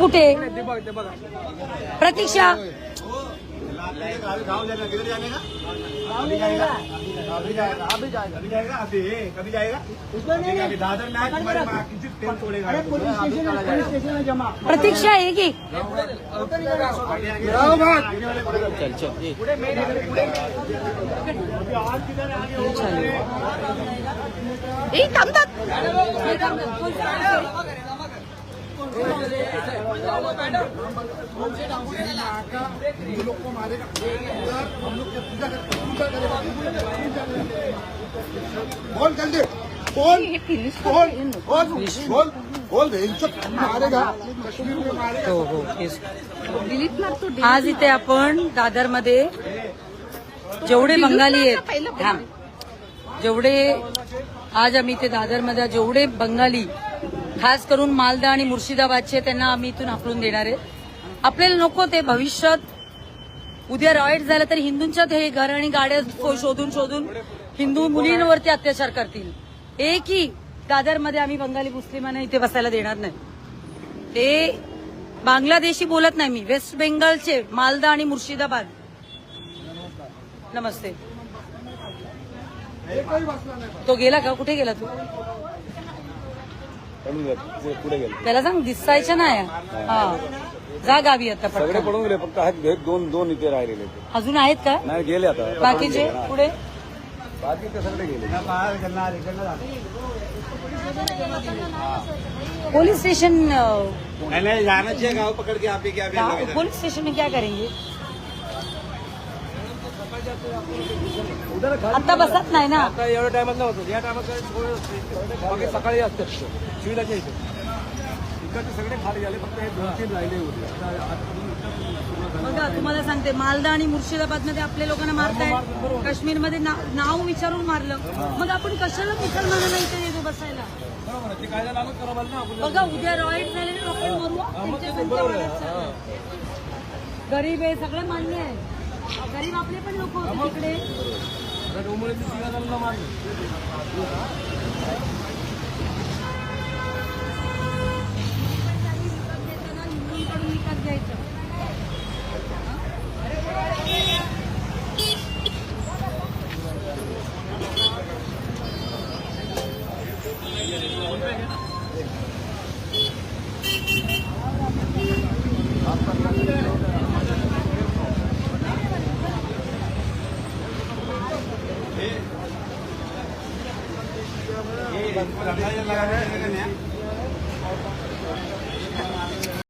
कुठे प्रतीक्षा प्रतीक्षा आहे की थांबतात बोल जल्दी बोल बोल बोल बोल बोल मारेगा कश्मीर में मारेगा। हो आज इथे आपण दादरमध्ये जेवढे बंगाली आहेत जेवढे आज आम्ही इथे दादरमध्ये जेवढे बंगाली खास करून मालदा आणि मुर्शिदाबादचे त्यांना आम्ही इथून हाकलून देणार आहे. आपल्याला नको ते भविष्यात उद्या रॉयट झालं तर हिंदूंच्यात हे घर आणि गाड्या शोधून शोधून हिंदू मुलींवरती अत्याचार करतील. एकही दादरमध्ये आम्ही बंगाली मुस्लिमांना इथे बसायला देणार नाही. ते बांगलादेशी बोलत नाही मी, वेस्ट बेंगलचे मालदा आणि मुर्शिदाबाद. नमस्ते. तो गेला का? कुठे गेला तू? पुढे गेले त्याला सांग दिसायचं नाही. हा जा गावी आता सगळे पडून गेले, फक्त आहेत दोन इथे राहिलेले. अजून आहेत का नाही गेले आता बाकीचे? पुढे बाकी ते सगळे गेले. पुलिस स्टेशन जाना चाहिए गाँव पकड़ के आप ही क्या पुलिस स्टेशन में क्या करेंगे? आता बसत नाही ना. आता एवढ्या टायमात नव्हतं, या टायमात सकाळी असतात सुविधाच्या इथे. इकडचे सगळे खाली झाले, फक्त हे 2-3 राहिले होते. बघा तुम्हाला सांगते, मालदा आणि मुर्शिदाबाद मध्ये आपल्या लोकांना मारताय, काश्मीरमध्ये नाव विचारून मारलं. मग आपण कशाला मुसलमानांना इथे येतो बसायला? ते कायदा लागू करावं ना. बघा उद्या रॉयट झाले ना आपण मरू. त्यांच्या संख्या वाढत चालली. गरीब आहे सगळं मान्य आहे. गरीब आपले पण लोक होते तिकडे. मारलं